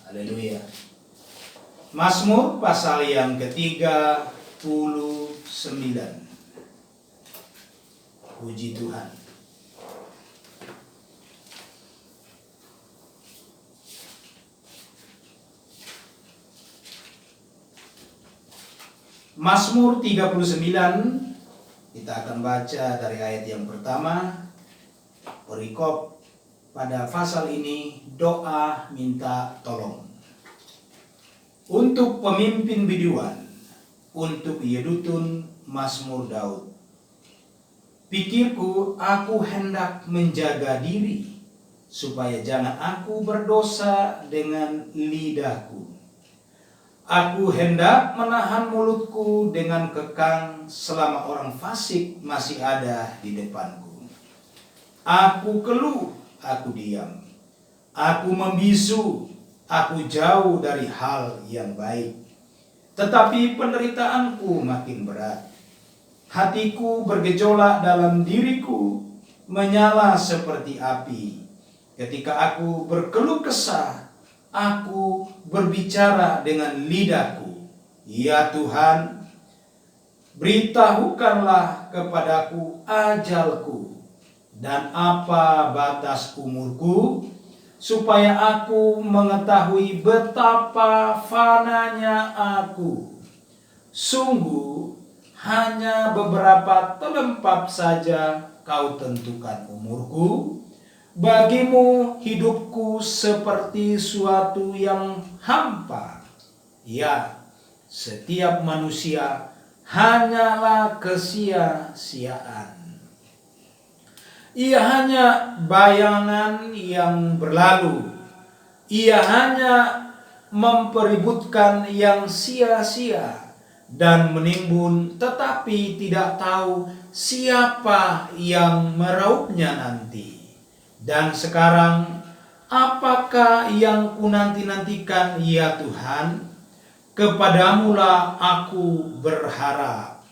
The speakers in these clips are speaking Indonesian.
Haleluya. Mazmur pasal yang ke-39. Puji Tuhan. Mazmur 39, kita akan baca dari ayat yang pertama. Perikop pada pasal ini, doa minta tolong. Untuk pemimpin biduan, untuk Yedutun Mazmur Daud. Pikirku, aku hendak menjaga diri, supaya jangan aku berdosa dengan lidahku. Aku hendak menahan mulutku dengan kekang selama orang fasik masih ada di depanku. Aku keluh, aku diam. Aku membisu, aku jauh dari hal yang baik. Tetapi penderitaanku makin berat. Hatiku bergejolak dalam diriku, menyala seperti api. Ketika aku berkeluh kesah, aku berbicara dengan lidahku. Ya Tuhan, beritahukanlah kepadaku ajalku dan apa batas umurku, supaya aku mengetahui betapa fananya aku. Sungguh hanya beberapa telempat saja kau tentukan umurku. Bagimu hidupku seperti suatu yang hampa. Ya, setiap manusia hanyalah kesia-siaan. Ia hanya bayangan yang berlalu. Ia hanya mempeributkan yang sia-sia dan menimbun, tetapi tidak tahu siapa yang merauhnya nanti. Dan sekarang, apakah yang kunanti-nantikan ya Tuhan? Kepadamulah aku berharap.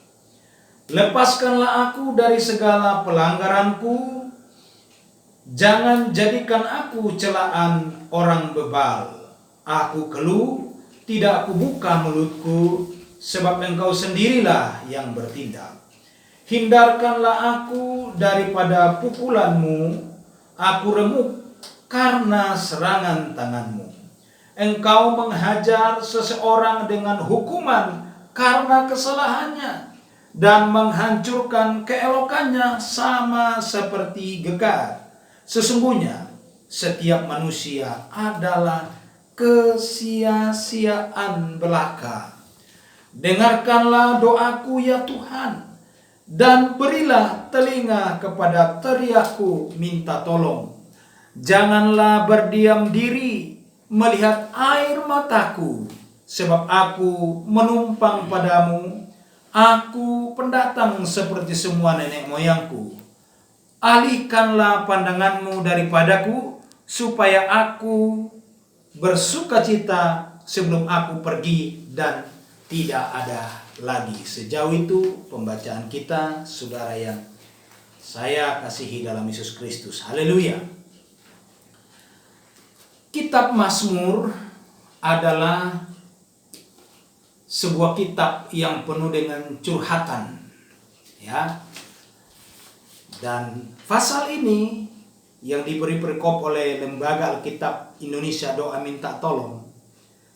Lepaskanlah aku dari segala pelanggaranku. Jangan jadikan aku celaan orang bebal. Aku keluh, tidak aku buka mulutku, sebab Engkau sendirilah yang bertindak. Hindarkanlah aku daripada pukulanmu. Aku remuk karena serangan tanganmu. Engkau menghajar seseorang dengan hukuman karena kesalahannya, dan menghancurkan keelokannya sama seperti gegar. Sesungguhnya setiap manusia adalah kesia-siaan belaka. Dengarkanlah doaku ya Tuhan, dan berilah telinga kepada teriakku minta tolong. Janganlah berdiam diri melihat air mataku, sebab aku menumpang padamu. Aku pendatang seperti semua nenek moyangku. Alihkanlah pandanganmu daripadaku, supaya aku bersukacita sebelum aku pergi dan tidak ada lagi. Sejauh itu pembacaan kita, saudara yang saya kasihi dalam Yesus Kristus. Haleluya. Kitab Mazmur adalah sebuah kitab yang penuh dengan curhatan, ya. Dan pasal ini yang diberi perikop oleh Lembaga Alkitab Indonesia Doa Minta Tolong,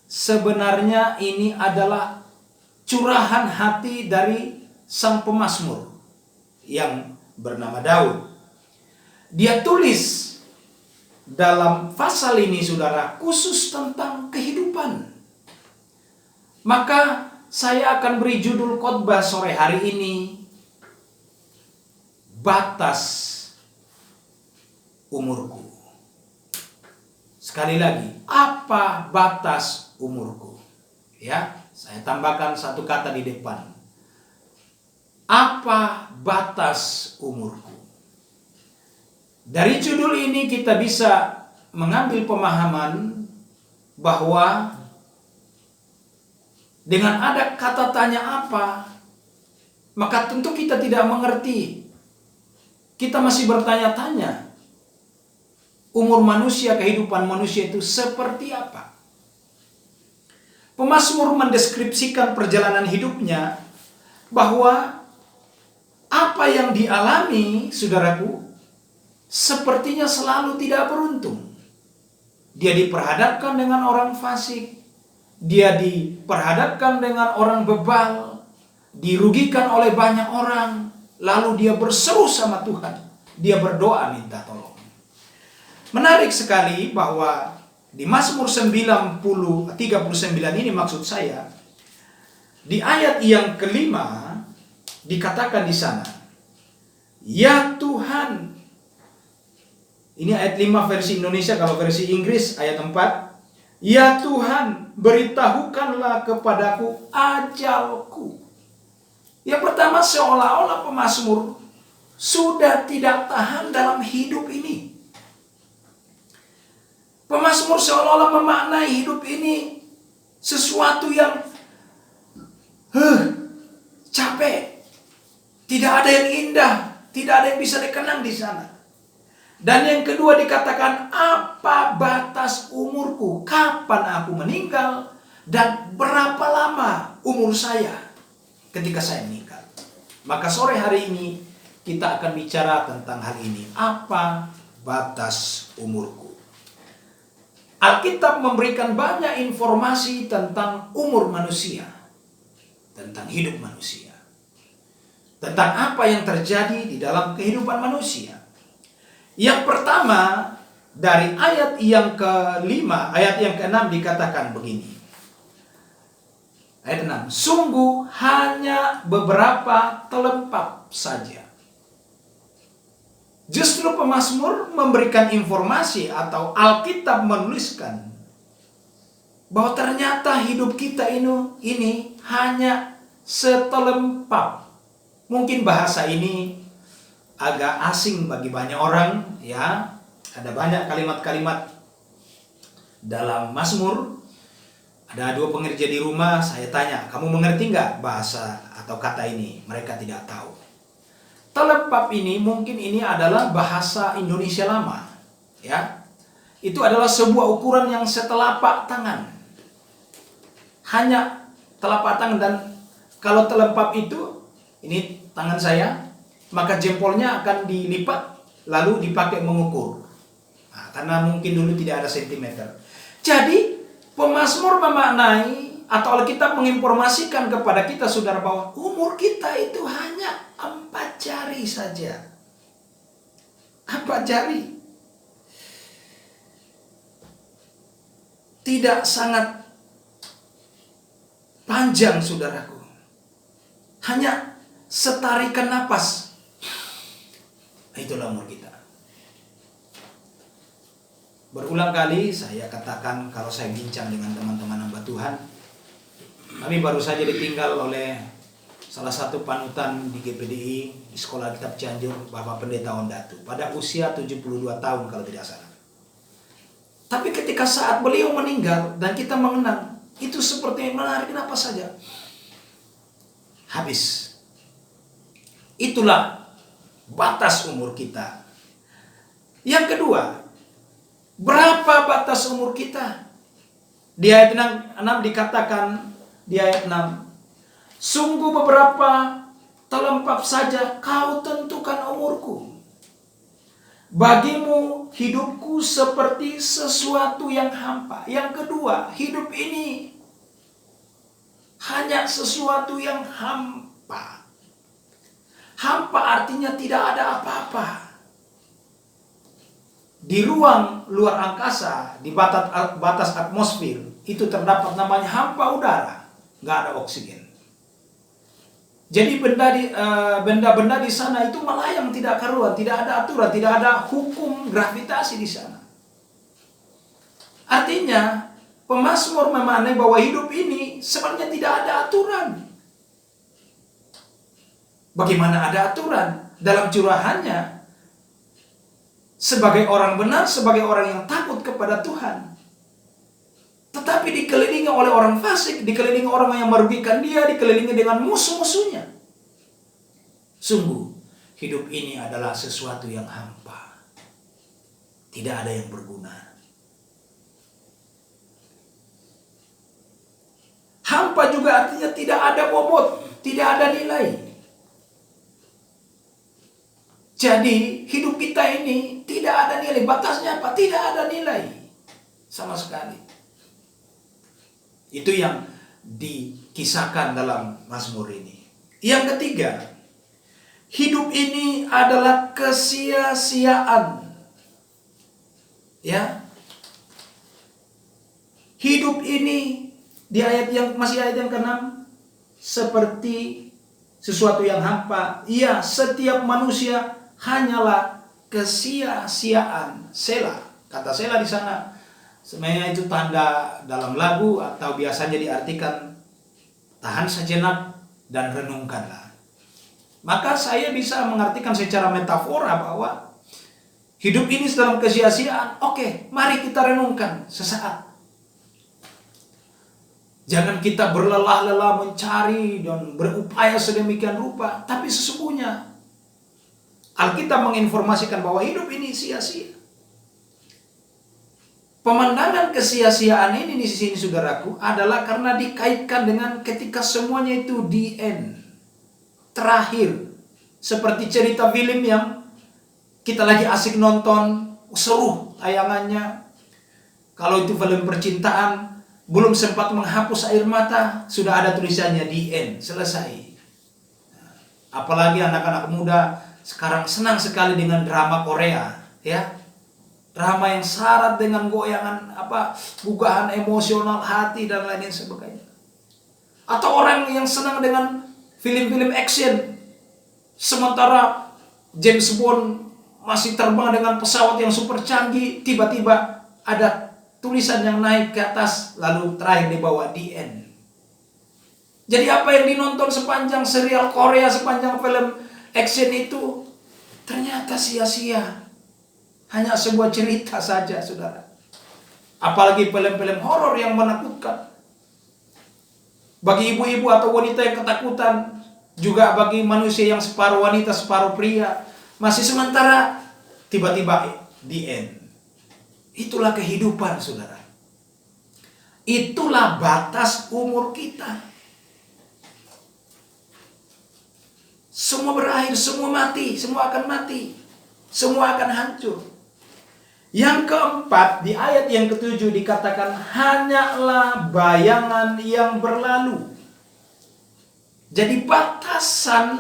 sebenarnya ini adalah curahan hati dari sang pemazmur yang bernama Daud. Dia tulis dalam pasal ini, saudara, khusus tentang kehidupan. Maka saya akan beri judul khotbah sore hari ini, batas umurku. Sekali lagi, apa batas umurku? Ya, saya tambahkan satu kata di depan. Apa batas umurku? Dari judul ini kita bisa mengambil pemahaman bahwa dengan ada kata tanya apa, maka tentu kita tidak mengerti. Kita masih bertanya-tanya, umur manusia, kehidupan manusia itu seperti apa? Pemazmur mendeskripsikan perjalanan hidupnya bahwa apa yang dialami, saudaraku, sepertinya selalu tidak beruntung. Dia diperhadapkan dengan orang fasik, dia diperhadapkan dengan orang bebal, dirugikan oleh banyak orang, lalu dia berseru sama Tuhan. Dia berdoa minta tolong. Menarik sekali bahwa di Mazmur 39 ini maksud saya, di ayat yang kelima dikatakan di sana, ya Tuhan. Ini ayat 5 versi Indonesia, kalau versi Inggris ayat 4. Ya Tuhan, beritahukanlah kepadaku ajalku. Yang pertama, seolah-olah pemazmur sudah tidak tahan dalam hidup ini. Pemazmur seolah-olah memaknai hidup ini sesuatu yang capek. Tidak ada yang indah, tidak ada yang bisa dikenang di sana. Dan yang kedua dikatakan, apa batas umurku? Kapan aku meninggal? Dan berapa lama umur saya ketika saya meninggal? Maka sore hari ini kita akan bicara tentang hal ini. Apa batas umurku? Alkitab memberikan banyak informasi tentang umur manusia, tentang hidup manusia, tentang apa yang terjadi di dalam kehidupan manusia. Yang pertama, dari ayat yang kelima, ayat yang keenam dikatakan begini. Ayat 6, sungguh hanya beberapa telempap saja. Justru pemazmur memberikan informasi atau Alkitab menuliskan bahwa ternyata hidup kita ini hanya setelempap. Mungkin bahasa ini agak asing bagi banyak orang, ya. Ada banyak kalimat-kalimat dalam Mazmur. Ada 2 pengerja di rumah, saya tanya, kamu mengerti nggak bahasa atau kata ini? Mereka tidak tahu. Telempap ini mungkin ini adalah bahasa Indonesia lama, ya. Itu adalah sebuah ukuran yang setelapak tangan. Hanya telapak tangan, dan kalau telempap itu, ini tangan saya, maka jempolnya akan dilipat lalu dipakai mengukur. Nah, karena mungkin dulu tidak ada sentimeter. Jadi pemazmur memaknai atau Alkitab menginformasikan kepada kita, saudara, bahwa umur kita itu hanya 4 jari saja. 4 jari. Tidak sangat panjang, saudaraku. Hanya setarikan napas. Itulah umur kita. Berulang kali saya katakan kalau saya bincang dengan teman-teman hamba Tuhan, kami baru saja ditinggal oleh salah satu panutan di GPDI, di Sekolah Alkitab Cianjur, Bapak Pendeta Ondatu, pada usia 72 tahun kalau tidak salah. Tapi ketika saat beliau meninggal dan kita mengenang, itu seperti menarik napas saja. Habis. Itulah batas umur kita. Yang kedua, berapa batas umur kita? Di ayat 6 dikatakan, di ayat 6, sungguh beberapa telempap saja kau tentukan umurku. Bagimu hidupku seperti sesuatu yang hampa. Yang kedua, hidup ini hanya sesuatu yang hampa. Hampa artinya tidak ada apa-apa. Di ruang luar angkasa, di batas atmosfer, itu terdapat namanya hampa udara. Nggak ada oksigen. Jadi benda-benda di sana itu melayang tidak karuan, tidak ada aturan, tidak ada hukum gravitasi di sana. Artinya, pemazmur memaknai bahwa hidup ini sebenarnya tidak ada aturan. Bagaimana ada aturan? Dalam curahannya, sebagai orang benar, sebagai orang yang takut kepada Tuhan, tetapi dikelilingi oleh orang fasik, dikelilingi orang yang merugikan dia, dikelilingi dengan musuh-musuhnya. Sungguh, hidup ini adalah sesuatu yang hampa. Tidak ada yang berguna. Tanpa juga artinya tidak ada bobot, tidak ada nilai. Jadi hidup kita ini tidak ada nilai. Batasnya apa? Tidak ada nilai sama sekali. Itu yang dikisahkan dalam Mazmur ini. Yang ketiga, hidup ini adalah kesia-siaan. Ya. Hidup ini di ayat yang ke-6 seperti sesuatu yang hampa. Iya, setiap manusia hanyalah kesia-siaan. Selah. Kata selah di sana sebenarnya itu tanda dalam lagu atau biasanya diartikan tahan sejenak dan renungkanlah. Maka saya bisa mengartikan secara metafora bahwa hidup ini dalam kesia-siaan. Oke, mari kita renungkan sesaat. Jangan kita berlelah-lelah mencari dan berupaya sedemikian rupa, tapi sesungguhnya Alkitab menginformasikan bahwa hidup ini sia-sia. Pemandangan kesia-siaan ini di sini saudaraku adalah karena dikaitkan dengan ketika semuanya itu the end, terakhir. Seperti cerita film yang kita lagi asik nonton, seru tayangannya. Kalau itu film percintaan, belum sempat menghapus air mata, sudah ada tulisannya the end, selesai. Apalagi anak-anak muda sekarang senang sekali dengan drama Korea, ya. Drama yang syarat dengan goyangan gugahan emosional hati dan lain sebagainya. Atau orang yang senang dengan film-film action, sementara James Bond masih terbang dengan pesawat yang super canggih, tiba-tiba ada tulisan yang naik ke atas, lalu terakhir di bawah the end. Jadi apa yang dinonton sepanjang serial Korea, sepanjang film action itu ternyata sia-sia. Hanya sebuah cerita saja, saudara. Apalagi film-film horor yang menakutkan. Bagi ibu-ibu atau wanita yang ketakutan, juga bagi manusia yang separuh wanita, separuh pria, masih sementara tiba-tiba the end. Itulah kehidupan, saudara. Itulah batas umur kita. Semua berakhir, semua mati, semua akan mati. Semua akan hancur. Yang keempat, di ayat yang ke-7 dikatakan hanyalah bayangan yang berlalu. Jadi batasan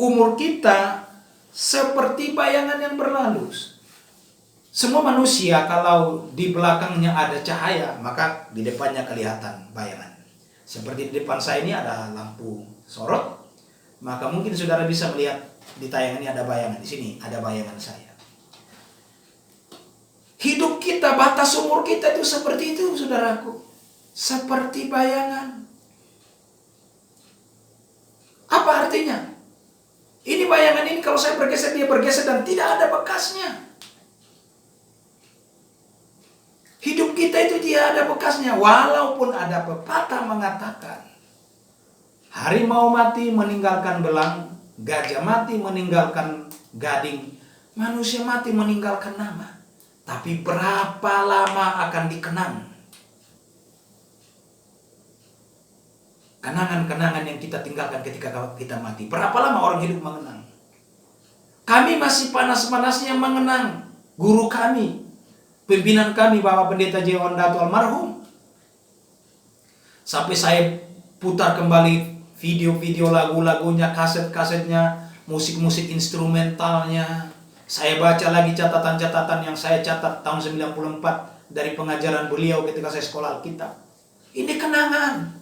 umur kita seperti bayangan yang berlalu. Semua manusia kalau di belakangnya ada cahaya, maka di depannya kelihatan bayangan. Seperti di depan saya ini ada lampu sorot, maka mungkin saudara bisa melihat di tayangan ini ada bayangan. Di sini ada bayangan saya. Hidup kita, batas umur kita itu seperti itu, saudaraku. Seperti bayangan. Apa artinya? Ini bayangan ini kalau saya bergeser, dia bergeser dan tidak ada bekasnya. Hidup kita itu tidak ada bekasnya. Walaupun ada pepatah mengatakan, harimau mati meninggalkan belang, gajah mati meninggalkan gading, manusia mati meninggalkan nama. Tapi berapa lama akan dikenang? Kenangan-kenangan yang kita tinggalkan ketika kita mati. Berapa lama orang hidup mengenang? Kami masih panas-panasnya mengenang guru kami, pimpinan kami, Bapak Pendeta J. Ondato almarhum. Sampai saya putar kembali video-video lagu-lagunya, kaset-kasetnya, musik-musik instrumentalnya. Saya baca lagi catatan-catatan yang saya catat tahun 94 dari pengajaran beliau ketika saya sekolah Alkitab. Ini kenangan.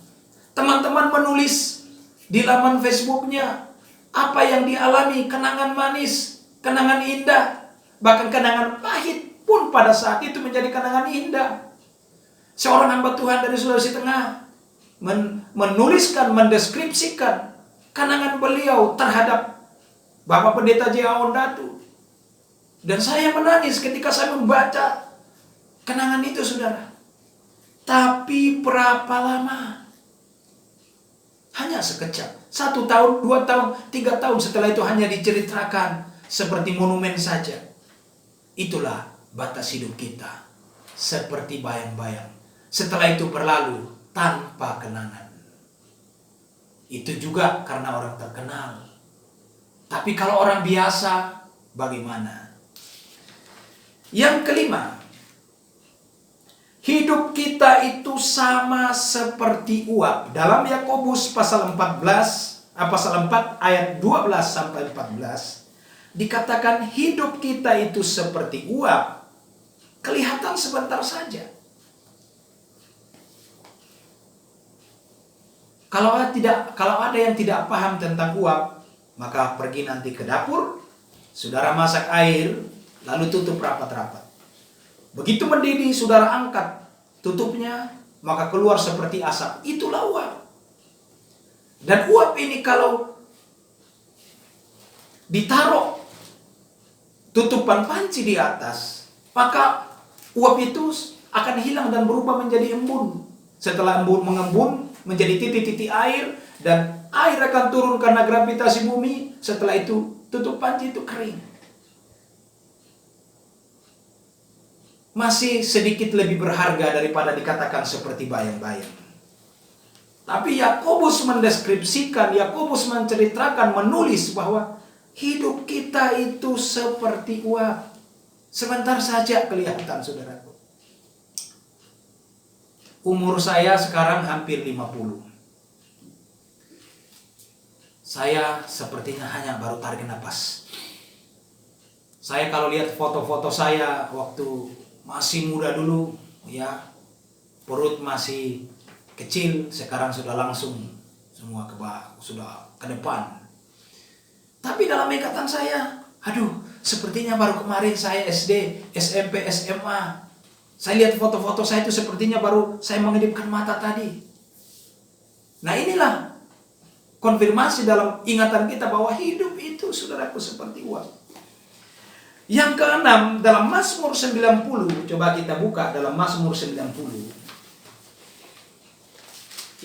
Teman-teman menulis di laman Facebooknya apa yang dialami, kenangan manis, kenangan indah, bahkan kenangan pahit pun pada saat itu menjadi kenangan indah. Seorang hamba Tuhan dari Sulawesi Tengah menuliskan, mendeskripsikan kenangan beliau terhadap Bapak Pendeta J. Ondato. Dan saya menangis ketika saya membaca kenangan itu, saudara. Tapi berapa lama? Hanya sekejap. 1 tahun, 2 tahun, 3 tahun setelah itu hanya diceritakan seperti monumen saja. Itulah batas hidup kita. Seperti bayang-bayang. Setelah itu berlalu tanpa kenangan. Itu juga karena orang terkenal. Tapi kalau orang biasa, bagaimana? Yang kelima, hidup kita itu sama seperti uap. Dalam Yakobus pasal 4 ayat 12 sampai 14 dikatakan hidup kita itu seperti uap. Kelihatan sebentar saja. Kalau ada yang tidak paham tentang uap, maka pergi nanti ke dapur, saudara masak air, lalu tutup rapat-rapat. Begitu mendidih, saudara angkat tutupnya, maka keluar seperti asap. Itulah uap. Dan uap ini kalau ditaruh tutupan panci di atas, maka uap itu akan hilang dan berubah menjadi embun. Setelah embun mengembun menjadi titik-titik air, dan air akan turun karena gravitasi bumi. Setelah itu tutup panci itu kering. Masih sedikit lebih berharga daripada dikatakan seperti bayang-bayang. Tapi Yakobus mendeskripsikan, Yakobus menceritakan, menulis bahwa hidup kita itu seperti uap. Sebentar saja kelihatan, saudaraku. Umur saya sekarang hampir 50. Saya sepertinya hanya baru tarik nafas. Saya kalau lihat foto-foto saya waktu masih muda dulu, ya, perut masih kecil, sekarang sudah langsung semua sudah ke depan. Tapi dalam ingatan saya, aduh, sepertinya baru kemarin saya SD, SMP, SMA. Saya lihat foto-foto saya itu sepertinya baru saya mengedipkan mata tadi. Nah, inilah konfirmasi dalam ingatan kita bahwa hidup itu, saudaraku, seperti uap. Yang keenam, dalam Mazmur 90, coba kita buka dalam Mazmur 90.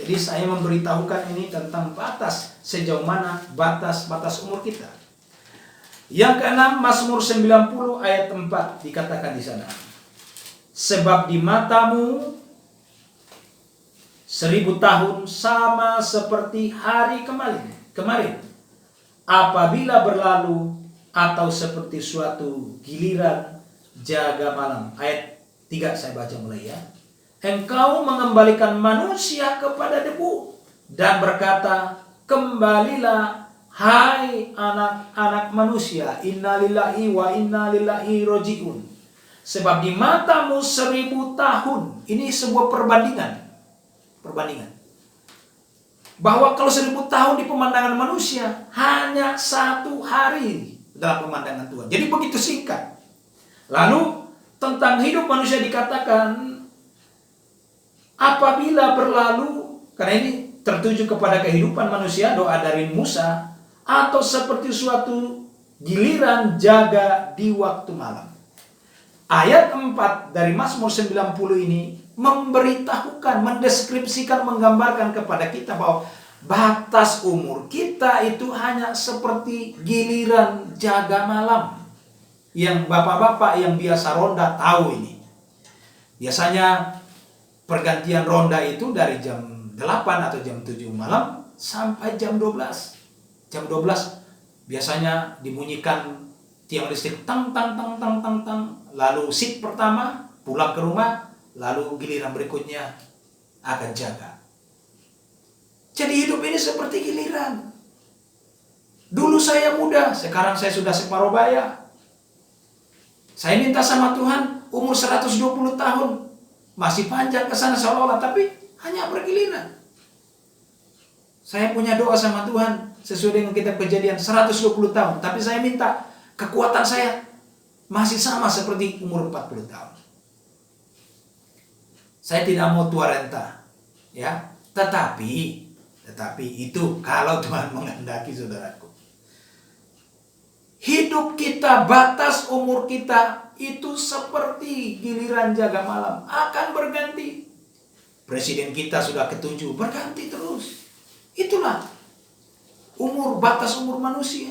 Jadi saya memberitahukan ini tentang batas, sejauh mana batas umur kita. Yang keenam, Mazmur 90 ayat 4 dikatakan di sana. Sebab di matamu 1000 tahun sama seperti hari kemarin. Apabila berlalu atau seperti suatu giliran jaga malam. Ayat 3 saya baca mulai, ya. Engkau mengembalikan manusia kepada debu dan berkata, kembalilah hai anak-anak manusia, innalillahi wa innalillahi roji'un. Sebab di matamu 1000 tahun. Ini sebuah perbandingan. Bahwa kalau 1000 tahun di pemandangan manusia, hanya 1 hari dalam pemandangan Tuhan. Jadi begitu singkat. Lalu tentang hidup manusia dikatakan, apabila berlalu, karena ini tertuju kepada kehidupan manusia, doa dari Musa, atau seperti suatu giliran jaga di waktu malam. Ayat 4 dari Mazmur 90 ini memberitahukan, mendeskripsikan, menggambarkan kepada kita bahwa batas umur kita itu hanya seperti giliran jaga malam. Yang bapak-bapak yang biasa ronda tahu ini. Biasanya pergantian ronda itu dari jam 8 atau jam 7 malam sampai jam 12. Jam 12 biasanya dibunyikan tiang listrik tang tang tang tang tang tang. Lalu shift pertama pulang ke rumah, lalu giliran berikutnya akan jaga. Jadi hidup ini seperti giliran. Dulu saya muda, sekarang saya sudah separuh baya. Saya minta sama Tuhan umur 120 tahun. Masih panjang ke sana seolah-olah, tapi hanya bergiliran. Saya punya doa sama Tuhan sesuai dengan kitab Kejadian 120 tahun, tapi saya minta kekuatan saya masih sama seperti umur 40 tahun. Saya tidak mau tua renta, ya. Tetapi itu kalau Tuhan menghendaki, saudaraku. Hidup kita, batas umur kita itu seperti giliran jaga malam, akan berganti. Presiden kita sudah ketujuh, berganti terus. Itulah batas umur manusia.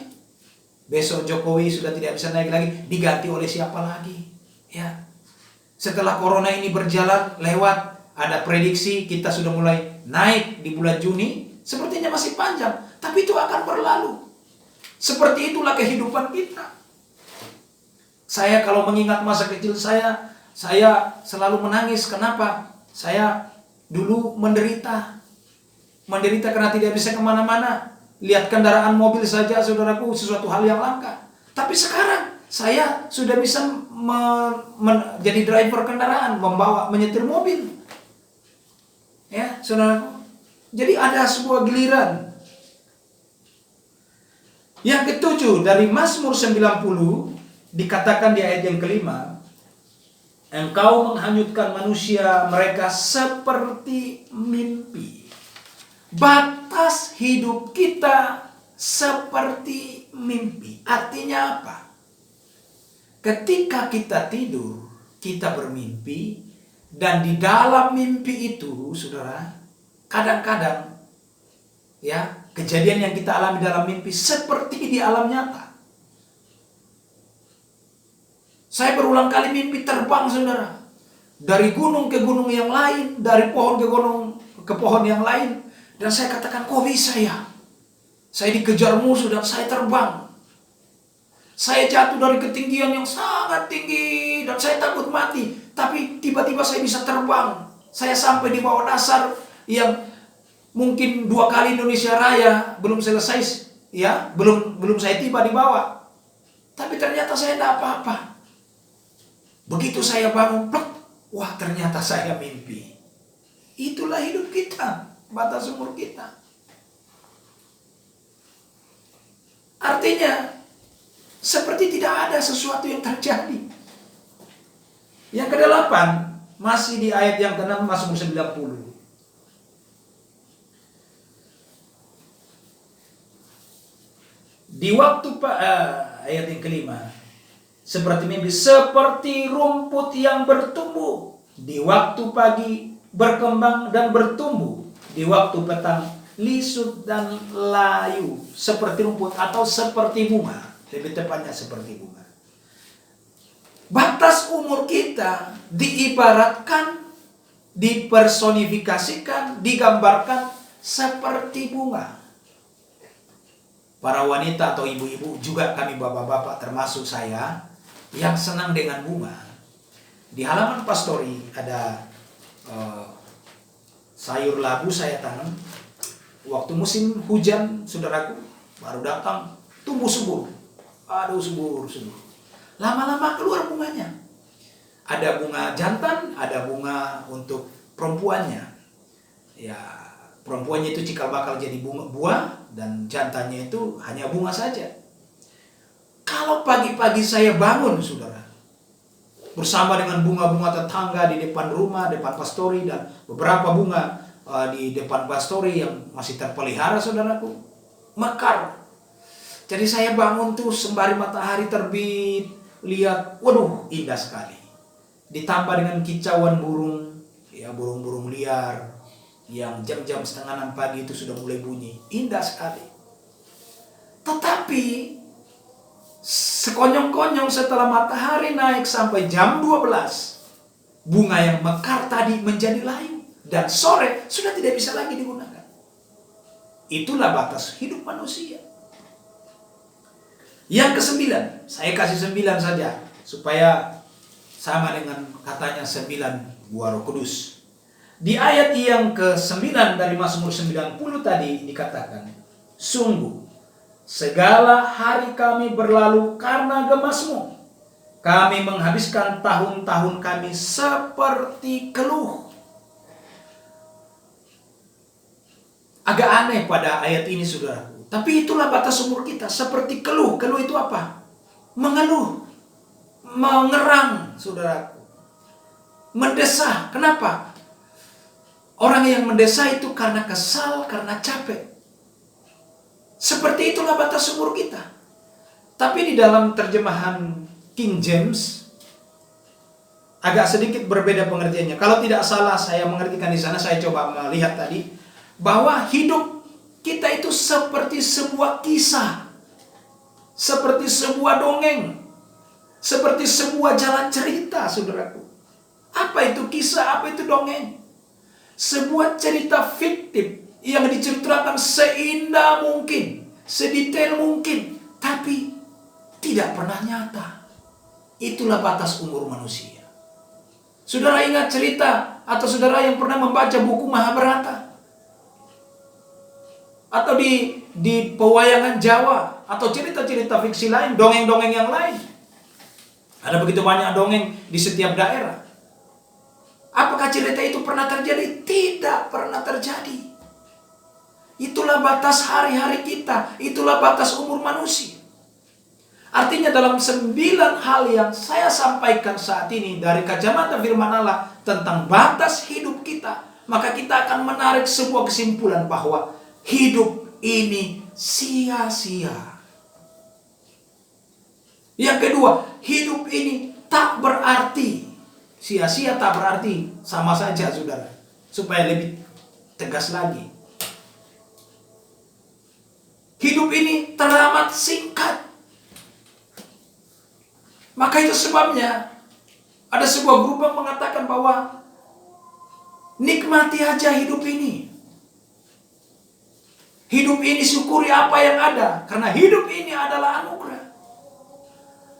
Besok Jokowi sudah tidak bisa naik lagi, diganti oleh siapa lagi? Ya. Setelah corona ini berjalan lewat, ada prediksi kita sudah mulai naik di bulan Juni, sepertinya masih panjang, tapi itu akan berlalu. Seperti itulah kehidupan kita. Saya kalau mengingat masa kecil saya selalu menangis. Kenapa? Saya dulu menderita karena tidak bisa kemana-mana. Lihat kendaraan mobil saja, saudaraku, sesuatu hal yang langka. Tapi sekarang saya sudah bisa jadi driver kendaraan, menyetir mobil. Ya, saudaraku. Jadi ada sebuah giliran. Yang ketujuh, dari Mazmur 90 dikatakan di ayat yang kelima, engkau menghanyutkan manusia mereka seperti mimpi. Batas hidup kita seperti mimpi. Artinya apa? Ketika kita tidur, kita bermimpi, dan di dalam mimpi itu, saudara, kadang-kadang ya, kejadian yang kita alami dalam mimpi seperti di alam nyata. Saya berulang kali mimpi terbang, saudara. Dari gunung ke gunung yang lain, dari pohon ke pohon yang lain. Dan saya katakan, kok bisa ya? Saya dikejar musuh dan saya terbang. Saya jatuh dari ketinggian yang sangat tinggi dan saya takut mati. Tapi tiba-tiba saya bisa terbang. Saya sampai di bawah dasar yang mungkin 2 kali Indonesia Raya belum selesai, ya, belum saya tiba di bawah. Tapi ternyata saya tidak apa-apa. Begitu saya bangun, plek, wah ternyata saya mimpi. Itulah hidup kita, batas umur kita. Artinya, seperti tidak ada sesuatu yang terjadi. Yang ke-8, masih di ayat yang ke-6, Mazmur 90. Di waktu ayat yang kelima, seperti mimpi, seperti rumput yang bertumbuh di waktu pagi, berkembang dan bertumbuh di waktu petang, lisut dan layu, seperti rumput atau seperti bunga. Lebih tepatnya seperti bunga. Batas umur kita diibaratkan, dipersonifikasikan, digambarkan seperti bunga. Para wanita atau ibu-ibu, juga kami bapak-bapak termasuk saya, yang senang dengan bunga. Di halaman pastori ada sayur labu saya tanam. Waktu musim hujan, saudaraku, baru datang, tumbuh subur. Aduh, subur. Lama-lama keluar bunganya. Ada bunga jantan, ada bunga untuk perempuannya. Ya, perempuannya itu cikal bakal jadi buah, dan jantannya itu hanya bunga saja. Kalau pagi-pagi saya bangun, saudara, bersama dengan bunga-bunga tetangga di depan rumah, depan pastori, dan beberapa bunga di depan pastori yang masih terpelihara, saudaraku, mekar. Jadi saya bangun tuh sembari matahari terbit, lihat, waduh, indah sekali. Ditambah dengan kicauan burung, ya, burung-burung liar yang jam-jam 5:30 pagi itu sudah mulai bunyi. Indah sekali. Tetapi sekonyong-konyong setelah matahari naik sampai jam 12, bunga yang mekar tadi menjadi layu, dan sore sudah tidak bisa lagi digunakan. Itulah batas hidup manusia. Yang ke-9, saya kasih 9 saja, supaya sama dengan katanya 9 buah Roh Kudus. Di ayat yang ke-9 dari Mazmur 90 tadi dikatakan, sungguh, segala hari kami berlalu karena gemas-Mu. Kami menghabiskan tahun-tahun kami seperti keluh. Agak aneh pada ayat ini, saudara. Tapi itulah batas umur kita, seperti keluh. Keluh itu apa? Mengeluh, mengerang, saudaraku. Mendesah. Kenapa? Orang yang mendesah itu karena kesal, karena capek. Seperti itulah batas umur kita. Tapi di dalam terjemahan King James agak sedikit berbeda pengertiannya. Kalau tidak salah saya mengertikan di sana, saya coba melihat tadi, bahwa hidup kita itu seperti sebuah kisah, seperti sebuah dongeng, seperti sebuah jalan cerita, saudaraku. Apa itu kisah? Apa itu dongeng? Sebuah cerita fiktif yang diceritakan seindah mungkin, sedetail mungkin, tapi tidak pernah nyata. Itulah batas umur manusia. Saudara ingat cerita atau saudara yang pernah membaca buku Mahabharata? Atau di pewayangan Jawa atau cerita-cerita fiksi lain, dongeng-dongeng yang lain. Ada begitu banyak dongeng di setiap daerah. Apakah cerita itu pernah terjadi? Tidak pernah terjadi. Itulah batas hari-hari kita. Itulah batas umur manusia. Artinya dalam 9 hal yang saya sampaikan saat ini dari kacamata firman Allah tentang batas hidup kita, maka kita akan menarik sebuah kesimpulan bahwa hidup ini sia-sia. Yang kedua, hidup ini tak berarti. Sia-sia tak berarti, sama saja saudara. Supaya lebih tegas lagi. Hidup ini teramat singkat. Maka itu sebabnya ada sebuah grup yang mengatakan bahwa nikmati aja hidup ini. Hidup ini syukuri apa yang ada, karena hidup ini adalah anugerah.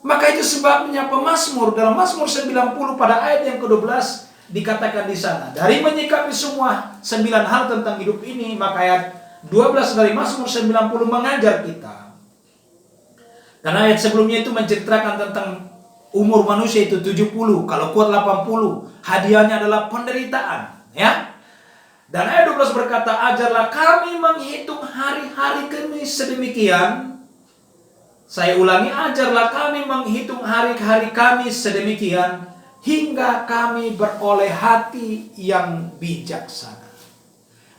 Maka itu sebabnya pemazmur dalam Mazmur 90 pada ayat yang ke-12 dikatakan di sana, dari menyikapi semua 9 hal tentang hidup ini, maka ayat 12 dari Mazmur 90 mengajar kita. Karena ayat sebelumnya itu menceritakan tentang umur manusia itu 70, kalau kuat 80, hadiahnya adalah penderitaan, ya. Dan ayat 12 berkata, ajarlah kami menghitung hari-hari kami sedemikian. Saya ulangi, ajarlah kami menghitung hari-hari kami sedemikian, hingga kami beroleh hati yang bijaksana.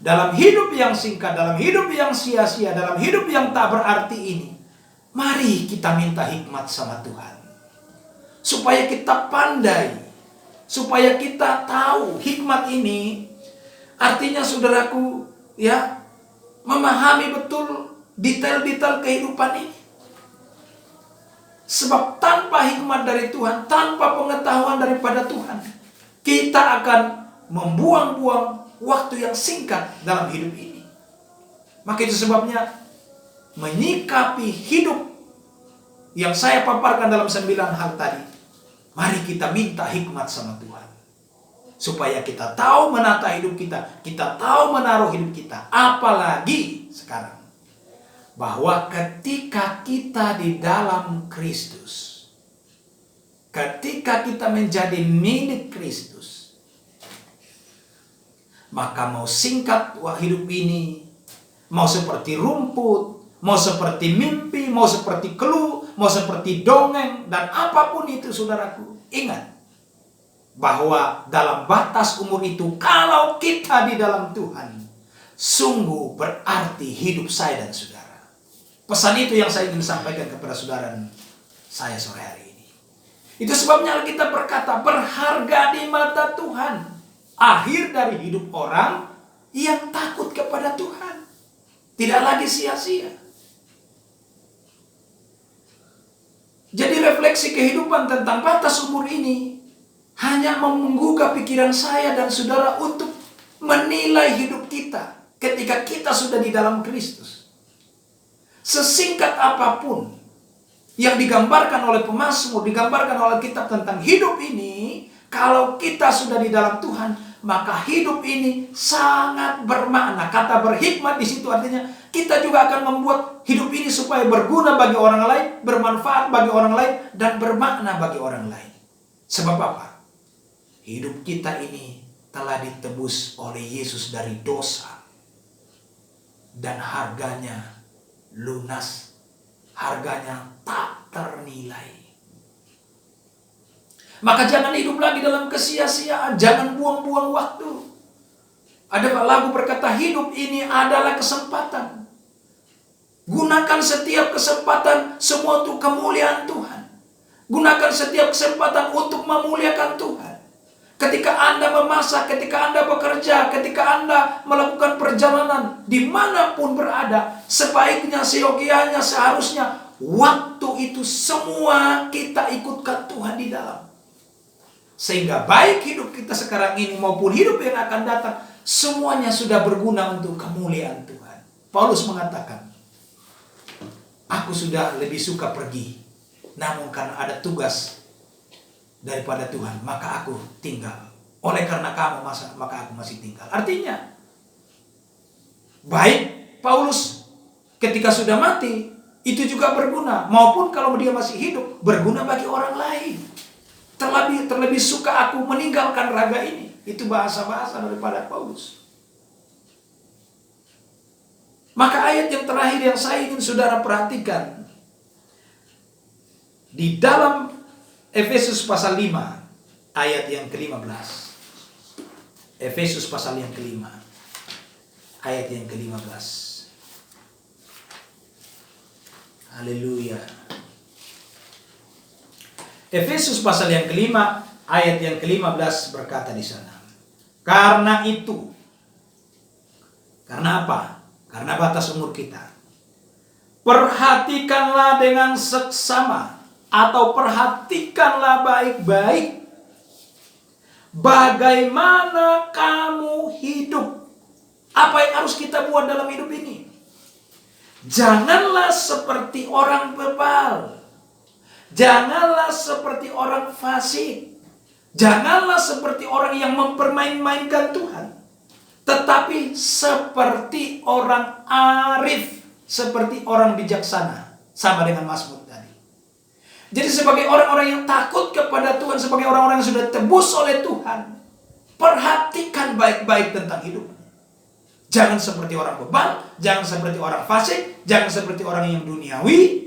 Dalam hidup yang singkat, dalam hidup yang sia-sia, dalam hidup yang tak berarti ini, mari kita minta hikmat sama Tuhan. Supaya kita pandai, supaya kita tahu hikmat ini. Artinya saudaraku, ya, memahami betul detail-detail kehidupan ini. Sebab tanpa hikmat dari Tuhan, tanpa pengetahuan daripada Tuhan, kita akan membuang-buang waktu yang singkat dalam hidup ini. Maka itu sebabnya menyikapi hidup yang saya paparkan dalam 9 hal tadi, mari kita minta hikmat sama Tuhan. Supaya kita tahu menata hidup kita, kita tahu menaruh hidup kita. Apalagi sekarang, bahwa ketika kita di dalam Kristus, ketika kita menjadi milik Kristus, maka mau singkat hidup ini, mau seperti rumput, mau seperti mimpi, mau seperti clue, mau seperti dongeng, dan apapun itu saudaraku, ingat bahwa dalam batas umur itu, kalau kita di dalam Tuhan, sungguh berarti hidup saya dan saudara. Pesan itu yang saya ingin sampaikan kepada saudara saya sore hari ini. Itu sebabnya Alkitab berkata, berharga di mata Tuhan akhir dari hidup orang yang takut kepada Tuhan. Tidak lagi sia-sia. Jadi refleksi kehidupan tentang batas umur ini hanya menggugah pikiran saya dan saudara untuk menilai hidup kita ketika kita sudah di dalam Kristus. Sesingkat apapun yang digambarkan oleh pemazmur, digambarkan oleh kitab tentang hidup ini, kalau kita sudah di dalam Tuhan, maka hidup ini sangat bermakna. Kata berhikmat di situ artinya kita juga akan membuat hidup ini supaya berguna bagi orang lain, bermanfaat bagi orang lain, dan bermakna bagi orang lain. Sebab apa? Hidup kita ini telah ditebus oleh Yesus dari dosa. Dan harganya lunas. Harganya tak ternilai. Maka jangan hidup lagi dalam kesia-siaan. Jangan buang-buang waktu. Ada lagu berkata, hidup ini adalah kesempatan. Gunakan setiap kesempatan semua untuk kemuliaan Tuhan. Gunakan setiap kesempatan untuk memuliakan Tuhan. Ketika Anda memasak, ketika Anda bekerja, ketika Anda melakukan perjalanan, dimanapun berada, sebaiknya, seyogianya, seharusnya, waktu itu semua kita ikutkan Tuhan di dalam. Sehingga baik hidup kita sekarang ini maupun hidup yang akan datang, Semuanya sudah berguna untuk kemuliaan Tuhan. Paulus mengatakan, aku sudah lebih suka pergi, namun karena ada tugas daripada Tuhan, maka aku tinggal. Oleh karena kamu, maka aku masih tinggal. Artinya, baik Paulus ketika sudah mati, itu juga berguna. Maupun kalau dia masih hidup, berguna bagi orang lain. Terlebih suka aku meninggalkan raga ini. Itu bahasa-bahasa daripada Paulus. Maka ayat yang terakhir yang saya ingin saudara perhatikan, di dalam Efesus pasal 5 ayat yang ke-15. Efesus pasal yang ke-5 ayat yang ke-15. Haleluya. Efesus pasal yang ke-5 ayat yang ke-15 berkata di sana, karena itu, karena apa? Karena batas umur kita, perhatikanlah dengan seksama, atau perhatikanlah baik-baik bagaimana kamu hidup. Apa yang harus kita buat dalam hidup ini? Janganlah seperti orang bebal. Janganlah seperti orang fasik. Janganlah seperti orang yang mempermain-mainkan Tuhan. Tetapi seperti orang arif, seperti orang bijaksana. Sama dengan Mazmur tadi. Jadi sebagai orang-orang yang takut kepada Tuhan, sebagai orang-orang yang sudah tebus oleh Tuhan, perhatikan baik-baik tentang hidup. Jangan seperti orang bebal, jangan seperti orang fasik, jangan seperti orang yang duniawi,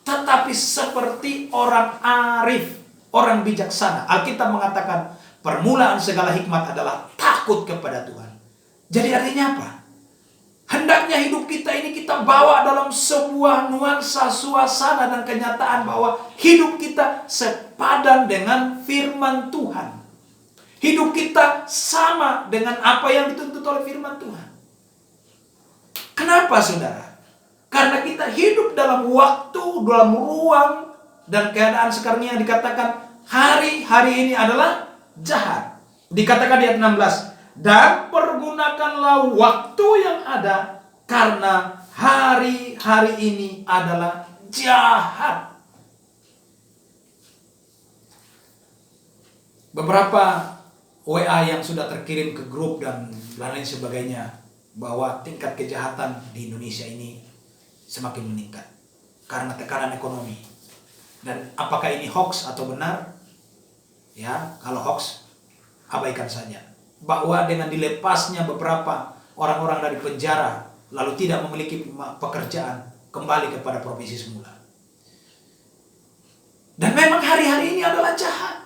tetapi seperti orang arif, orang bijaksana. Alkitab mengatakan permulaan segala hikmat adalah takut kepada Tuhan. Jadi artinya apa? Hendaknya hidup kita ini kita bawa dalam sebuah nuansa, suasana dan kenyataan bahwa hidup kita sepadan dengan firman Tuhan. Hidup kita sama dengan apa yang dituntut oleh firman Tuhan. Kenapa saudara? Karena kita hidup dalam waktu, dalam ruang, dan keadaan sekarang yang dikatakan hari-hari ini adalah jahat. Dikatakan di ayat 16, dan pergunakanlah waktu yang ada, karena hari-hari ini adalah jahat. Beberapa WA yang sudah terkirim ke grup dan lain sebagainya, bahwa tingkat kejahatan di Indonesia ini semakin meningkat karena tekanan ekonomi. Dan apakah ini hoax atau benar? Ya, kalau hoax, abaikan saja. Bahwa dengan dilepasnya beberapa orang-orang dari penjara, lalu tidak memiliki pekerjaan, kembali kepada profesi semula. Dan memang hari-hari ini adalah jahat.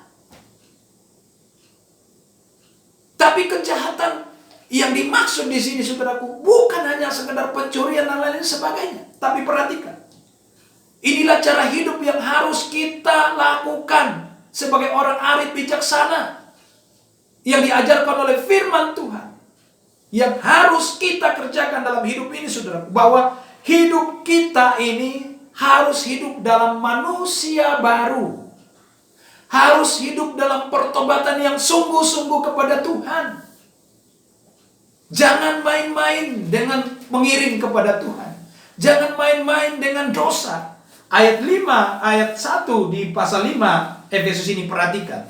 Tapi kejahatan yang dimaksud di sini, saudaraku, bukan hanya sekedar pencurian dan lain sebagainya. Tapi perhatikan, inilah cara hidup yang harus kita lakukan sebagai orang arif bijaksana yang diajarkan oleh firman Tuhan, yang harus kita kerjakan dalam hidup ini, saudaraku, bahwa hidup kita ini harus hidup dalam manusia baru. Harus hidup dalam pertobatan yang sungguh-sungguh kepada Tuhan. Jangan main-main dengan mengiring kepada Tuhan. Jangan main-main dengan dosa. Ayat 5, ayat 1 di pasal 5 Efesus ini perhatikan.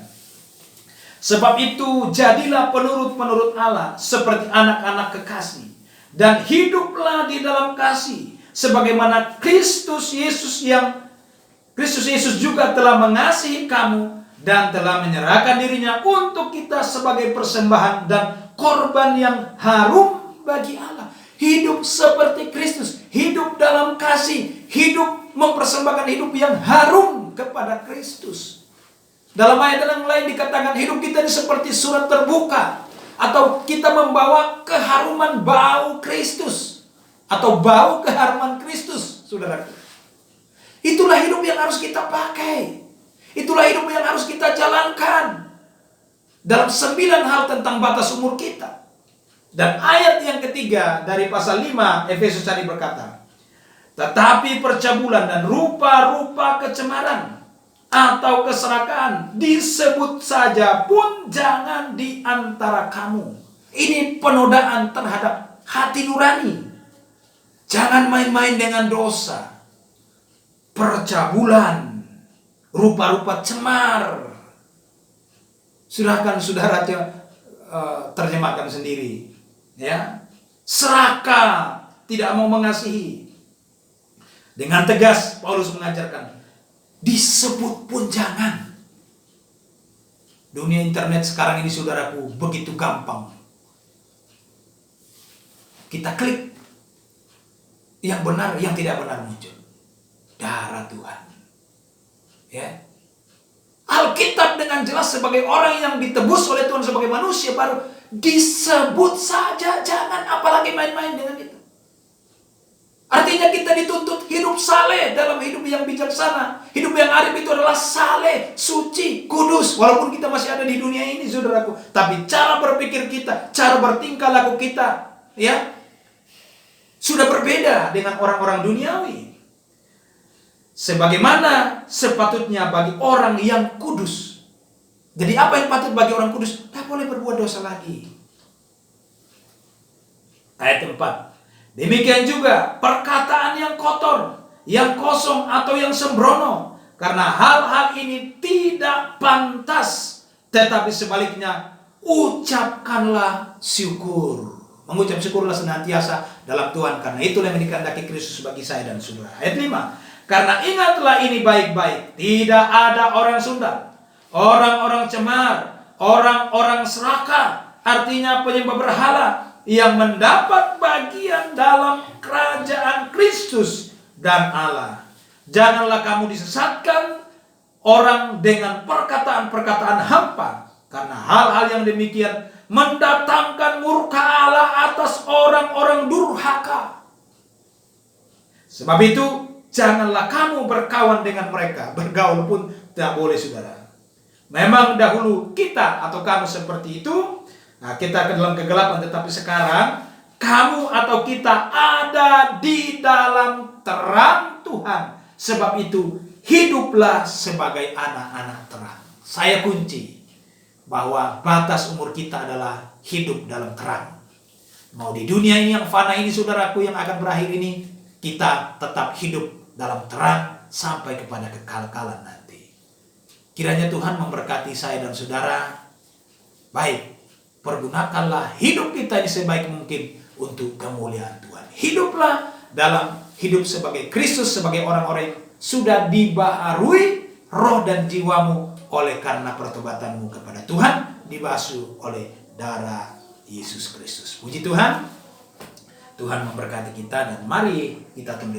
Sebab itu jadilah penurut-penurut Allah seperti anak-anak kekasih, dan hiduplah di dalam kasih, sebagaimana Kristus Yesus juga telah mengasihi kamu dan telah menyerahkan dirinya untuk kita sebagai persembahan dan korban yang harum bagi Allah. Hidup seperti Kristus, hidup dalam kasih, hidup mempersembahkan hidup yang harum kepada Kristus. Dalam ayat yang lain dikatakan hidup kita ini seperti surat terbuka, atau kita membawa keharuman bau Kristus, atau bau keharuman Kristus, saudara. Itulah hidup yang harus kita pakai. Itulah hidup yang harus kita jalankan dalam 9 hal tentang batas umur kita. Dan ayat yang ketiga dari pasal 5 Efesus tadi berkata, tetapi percabulan dan rupa-rupa kecemaran atau keserakahan disebut saja pun jangan di antara kamu, Ini penodaan terhadap hati nurani. Jangan main-main dengan dosa. Percabulan, rupa-rupa cemar. Silahkan saudara terjemahkan sendiri. Ya, serakah, tidak mau mengasihi. Dengan tegas Paulus mengajarkan, disebut pun jangan. Dunia internet sekarang ini saudaraku begitu gampang. Kita klik, yang benar, yang tidak benar muncul. Darah Tuhan. Ya. Alkitab dengan jelas sebagai orang yang ditebus oleh Tuhan sebagai manusia baru, disebut saja jangan, apalagi main-main dengan itu. Artinya kita dituntut hidup saleh dalam hidup yang bijaksana. Hidup yang arif itu adalah saleh, suci, kudus. Walaupun kita masih ada di dunia ini saudaraku, tapi cara berpikir kita, cara bertingkah laku kita, ya, sudah berbeda dengan orang-orang duniawi. Sebagaimana sepatutnya bagi orang yang kudus. Jadi apa yang patut bagi orang kudus? Tak boleh berbuat dosa lagi. Ayat 4. Demikian juga perkataan yang kotor, yang kosong atau yang sembrono. Karena hal-hal ini tidak pantas. Tetapi sebaliknya, ucapkanlah syukur. Mengucap syukurlah senantiasa dalam Tuhan, karena itulah yang dikehendaki Kristus bagi saya dan saudara. Ayat 5. Karena ingatlah ini baik-baik, tidak ada orang sundal, orang-orang cemar, orang-orang serakah, artinya penyembah berhala, yang mendapat bagian dalam kerajaan Kristus dan Allah. Janganlah kamu disesatkan orang dengan perkataan-perkataan hampa, karena hal-hal yang demikian mendatangkan murka Allah atas orang-orang durhaka. Sebab itu, janganlah kamu berkawan dengan mereka. Bergaul pun tidak boleh saudara. Memang dahulu kita atau kamu seperti itu. Nah, kita ke dalam kegelapan, tetapi sekarang kamu atau kita ada di dalam terang Tuhan. Sebab itu hiduplah sebagai anak-anak terang. Saya kunci bahwa batas umur kita adalah hidup dalam terang. Mau di dunia ini yang fana ini saudaraku yang akan berakhir ini, kita tetap hidup dalam terang sampai kepada kekal-kalan nanti. Kiranya Tuhan memberkati saya dan saudara. Baik, pergunakanlah hidup kita ini sebaik mungkin untuk kemuliaan Tuhan. Hiduplah dalam hidup sebagai Kristus, sebagai orang-orang yang sudah dibaharui roh dan jiwamu oleh karena pertobatanmu kepada Tuhan, dibasuh oleh darah Yesus Kristus. Puji Tuhan. Tuhan memberkati kita, dan mari kita tunduk